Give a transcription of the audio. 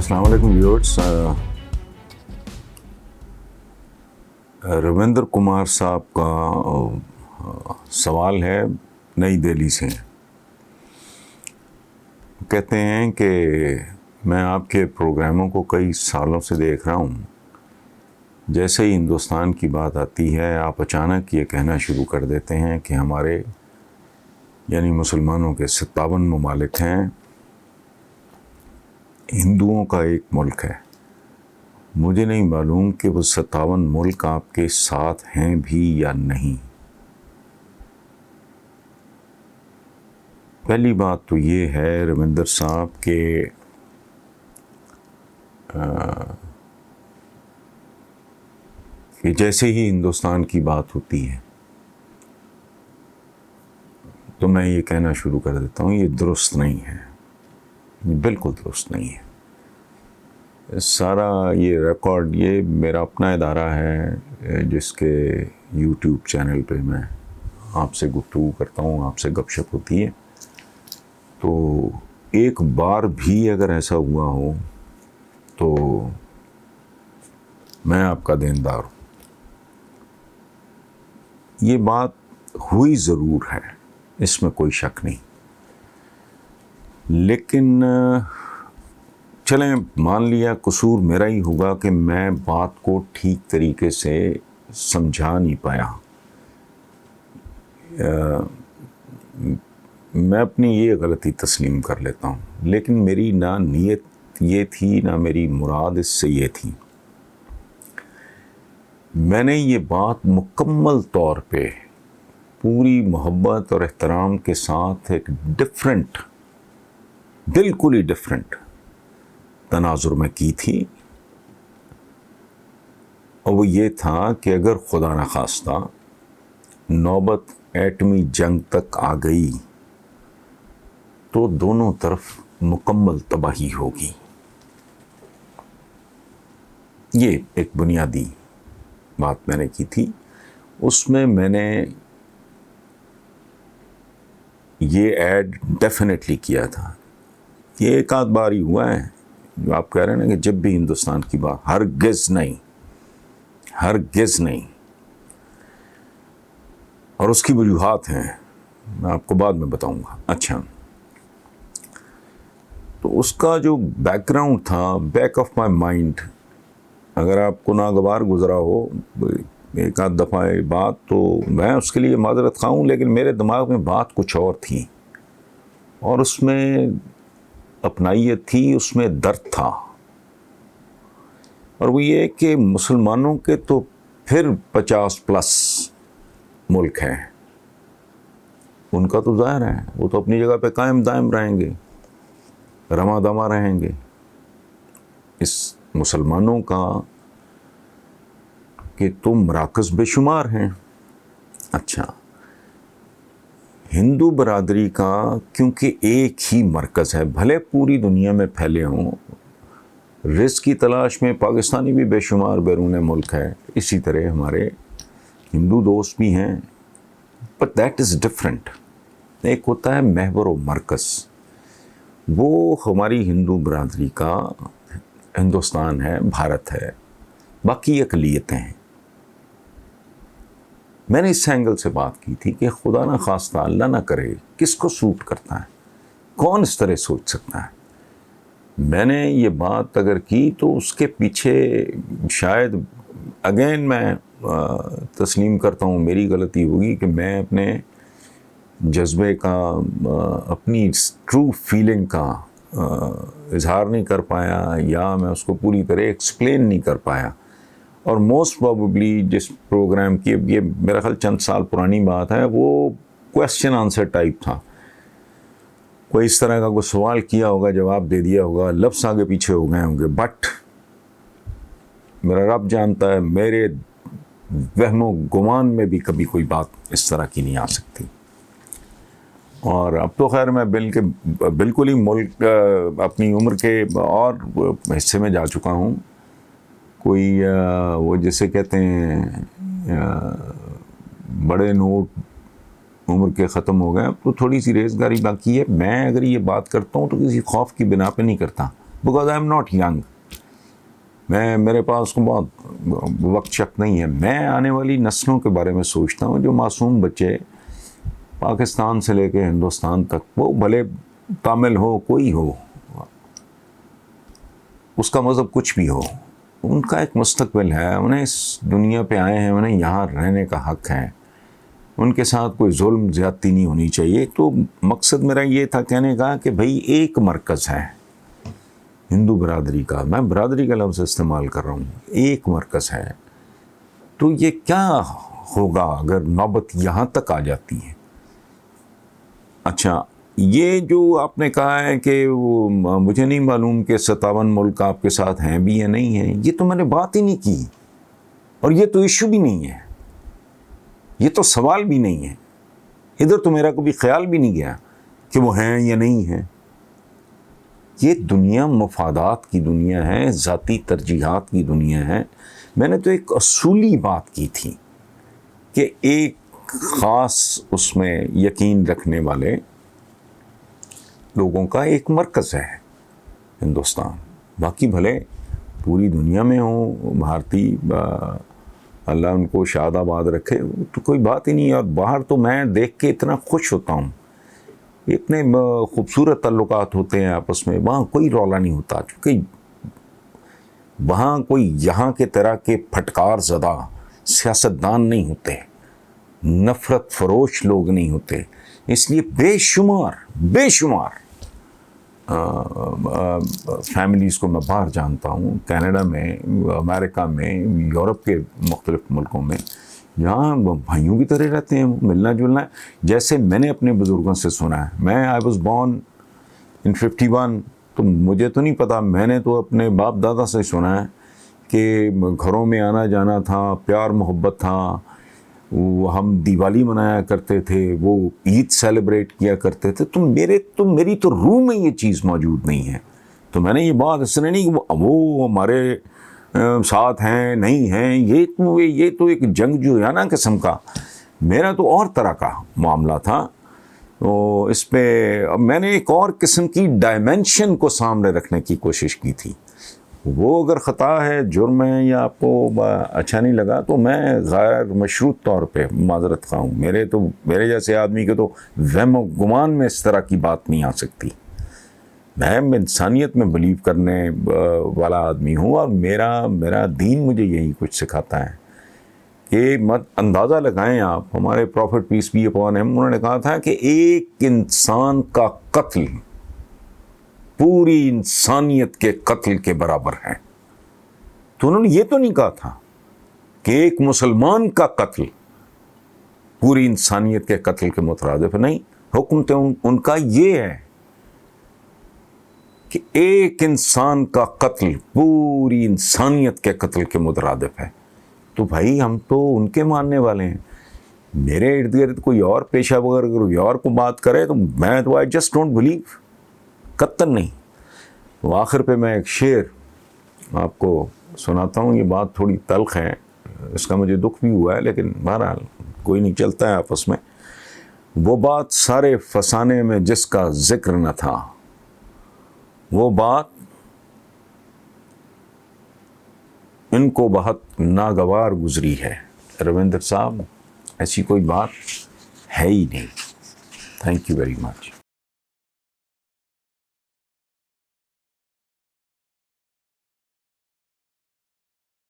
السلام علیکم ویورز. رویندر کمار صاحب کا سوال ہے نئی دہلی سے. کہتے ہیں کہ میں آپ کے پروگراموں کو کئی سالوں سے دیکھ رہا ہوں. جیسے ہی ہندوستان کی بات آتی ہے آپ اچانک یہ کہنا شروع کر دیتے ہیں کہ ہمارے یعنی مسلمانوں کے 57 ممالک ہیں، ہندوؤں کا ایک ملک ہے. مجھے نہیں معلوم کہ وہ 57 ملک آپ کے ساتھ ہیں بھی یا نہیں. پہلی بات تو یہ ہے رویندر صاحب کہ جیسے ہی ہندوستان کی بات ہوتی ہے تو میں یہ کہنا شروع کر دیتا ہوں یہ درست نہیں ہے، بالکل درست نہیں ہے. سارا یہ ریکارڈ، یہ میرا اپنا ادارہ ہے جس کے یوٹیوب چینل پہ میں آپ سے گفتگو کرتا ہوں، آپ سے گپ شپ ہوتی ہے. تو ایک بار بھی اگر ایسا ہوا ہو تو میں آپ کا دیندار ہوں. یہ بات ہوئی ضرور ہے، اس میں کوئی شک نہیں، لیکن چلیں مان لیا قصور میرا ہی ہوگا کہ میں بات کو ٹھیک طریقے سے سمجھا نہیں پایا. میں اپنی یہ غلطی تسلیم کر لیتا ہوں، لیکن میری نہ نیت یہ تھی نہ میری مراد اس سے یہ تھی. میں نے یہ بات مکمل طور پہ پوری محبت اور احترام کے ساتھ ایک ڈفرینٹ، بالکل ہی ڈفرینٹ تناظر میں کی تھی، اور وہ یہ تھا کہ اگر خدا نخواستہ نوبت ایٹمی جنگ تک آ گئی تو دونوں طرف مکمل تباہی ہوگی. یہ ایک بنیادی بات میں نے کی تھی. اس میں میں نے یہ ایڈ ڈیفینیٹلی کیا تھا. یہ ایک آدھ بار ہی ہوا ہے جو آپ کہہ رہے ہیں نا کہ جب بھی ہندوستان کی بات، ہرگز نہیں، ہرگز نہیں. اور اس کی وجوہات ہیں، میں آپ کو بعد میں بتاؤں گا. اچھا، تو اس کا جو بیک گراؤنڈ تھا، بیک آف مائی مائنڈ، اگر آپ کو ناگوار گزرا ہو ایک آدھ دفعہ یہ بات تو میں اس کے لیے معذرت خواہ ہوں، لیکن میرے دماغ میں بات کچھ اور تھی اور اس میں اپنائیت تھی، اس میں درد تھا. اور وہ یہ کہ مسلمانوں کے تو پھر 50+ ملک ہیں، ان کا تو ظاہر ہے وہ تو اپنی جگہ پہ قائم دائم رہیں گے، رواں دواں رہیں گے. اس مسلمانوں کا کہ تو مراکز بے شمار ہیں. اچھا، ہندو برادری کا کیونکہ ایک ہی مرکز ہے، بھلے پوری دنیا میں پھیلے ہوں، رزق کی تلاش میں پاکستانی بھی بے شمار بیرون ملک ہے، اسی طرح ہمارے ہندو دوست بھی ہیں، بٹ دیٹ از ڈفرینٹ. ایک ہوتا ہے محور و مرکز، وہ ہماری ہندو برادری کا ہندوستان ہے، بھارت ہے، باقی اقلیتیں ہیں. میں نے اس اینگل سے بات کی تھی کہ خدا نہ خواستہ، اللہ نہ کرے، کس کو سوٹ کرتا ہے، کون اس طرح سوچ سکتا ہے. میں نے یہ بات اگر کی تو اس کے پیچھے شاید اگین میں تسلیم کرتا ہوں میری غلطی ہوگی کہ میں اپنے جذبے کا، اپنی ٹرو فیلنگ کا اظہار نہیں کر پایا، یا میں اس کو پوری طرح ایکسپلین نہیں کر پایا. اور موسٹ پروبیبلی جس پروگرام کی، اب یہ میرا خیال چند سال پرانی بات ہے، وہ کویسچن آنسر ٹائپ تھا. کوئی اس طرح کا کوئی سوال کیا ہوگا، جواب دے دیا ہوگا، لفظ آگے پیچھے ہو گئے ہوں گے، بٹ میرا رب جانتا ہے میرے وہم و گمان میں بھی کبھی کوئی بات اس طرح کی نہیں آ سکتی. اور اب تو خیر میں بالکل ہی ملک اپنی عمر کے اور حصے میں جا چکا ہوں. کوئی وہ جسے کہتے ہیں بڑے نوٹ عمر کے ختم ہو گئے، اب تو تھوڑی سی ریزگاری باقی ہے. میں اگر یہ بات کرتا ہوں تو کسی خوف کی بنا پہ نہیں کرتا، because I am not young. میرے پاس بہت وقت شک نہیں ہے. میں آنے والی نسلوں کے بارے میں سوچتا ہوں. جو معصوم بچے پاکستان سے لے کے ہندوستان تک، وہ بھلے تامل ہو، کوئی ہو، اس کا مذہب کچھ بھی ہو، ان کا ایک مستقبل ہے. انہیں اس دنیا پہ آئے ہیں، انہیں یہاں رہنے کا حق ہے. ان کے ساتھ کوئی ظلم زیادتی نہیں ہونی چاہیے. تو مقصد میرا یہ تھا کہنے کا کہ بھائی ایک مرکز ہے ہندو برادری کا. میں برادری کا لفظ استعمال کر رہا ہوں. ایک مرکز ہے. تو یہ کیا ہوگا اگر نوبت یہاں تک آ جاتی ہے؟ اچھا، یہ جو آپ نے کہا ہے کہ وہ مجھے نہیں معلوم کہ 57 ملک آپ کے ساتھ ہیں بھی یا نہیں ہیں، یہ تو میں نے بات ہی نہیں کی. اور یہ تو ایشو بھی نہیں ہے، یہ تو سوال بھی نہیں ہے. ادھر تو میرا کبھی خیال بھی نہیں گیا کہ وہ ہیں یا نہیں ہیں. یہ دنیا مفادات کی دنیا ہے، ذاتی ترجیحات کی دنیا ہے. میں نے تو ایک اصولی بات کی تھی کہ ایک خاص اس میں یقین رکھنے والے لوگوں کا ایک مرکز ہے ہندوستان. باقی بھلے پوری دنیا میں ہوں بھارتی، اللہ ان کو شاد آباد رکھے، تو کوئی بات ہی نہیں ہے. اور باہر تو میں دیکھ کے اتنا خوش ہوتا ہوں، اتنے خوبصورت تعلقات ہوتے ہیں آپس میں. وہاں کوئی رولا نہیں ہوتا، کیونکہ وہاں کوئی یہاں کے طرح کے پھٹکار زدہ سیاستدان نہیں ہوتے، نفرت فروش لوگ نہیں ہوتے. اس لیے بے شمار فیملیز کو میں باہر جانتا ہوں، کینیڈا میں، امریکہ میں، یورپ کے مختلف ملکوں میں، جہاں بھائیوں کی طرح رہتے ہیں. ملنا جلنا جیسے میں نے اپنے بزرگوں سے سنا ہے. میں آئی واز بورن ان 51، تو مجھے تو نہیں پتا، میں نے تو اپنے باپ دادا سے سنا ہے کہ گھروں میں آنا جانا تھا، پیار محبت تھا. وہ ہم دیوالی منایا کرتے تھے، وہ عید سیلیبریٹ کیا کرتے تھے. تو میری تو روح میں یہ چیز موجود نہیں ہے. تو میں نے یہ بات اس نے نہیں کہ وہ ہمارے ساتھ ہیں نہیں ہیں. یہ تو ایک جنگ جو ہے نا قسم کا. میرا تو اور طرح کا معاملہ تھا. تو اس پہ میں نے ایک اور قسم کی ڈائمنشن کو سامنے رکھنے کی کوشش کی تھی. وہ اگر خطا ہے، جرم ہے، یا آپ کو اچھا نہیں لگا، تو میں غیر مشروط طور پہ معذرت خواہ ہوں. میرے جیسے آدمی کے تو وہم و گمان میں اس طرح کی بات نہیں آ سکتی. میں انسانیت میں بلیو کرنے والا آدمی ہوں، اور میرا دین مجھے یہی کچھ سکھاتا ہے کہ مت اندازہ لگائیں آپ. ہمارے profit piece be upon him, انہوں نے کہا تھا کہ ایک انسان کا قتل پوری انسانیت کے قتل کے برابر ہے. تو انہوں نے یہ تو نہیں کہا تھا کہ ایک مسلمان کا قتل پوری انسانیت کے قتل کے مترادف ہے. نہیں، حکم تو ان کا یہ ہے کہ ایک انسان کا قتل پوری انسانیت کے قتل کے مترادف ہے. تو بھائی ہم تو ان کے ماننے والے ہیں. میرے ارد گرد کوئی اور پیشہ وغیرہ کوئی اور کو بات کرے تو میں تو آئی جسٹ ڈونٹ بلیو، قطعاً نہیں. تو آخر پہ میں ایک شعر آپ کو سناتا ہوں. یہ بات تھوڑی تلخ ہے، اس کا مجھے دکھ بھی ہوا ہے، لیکن بہرحال کوئی نہیں، چلتا ہے آپس میں. وہ بات سارے فسانے میں جس کا ذکر نہ تھا، وہ بات ان کو بہت ناگوار گزری ہے. رویندر صاحب، ایسی کوئی بات ہے ہی نہیں. Thank you very much.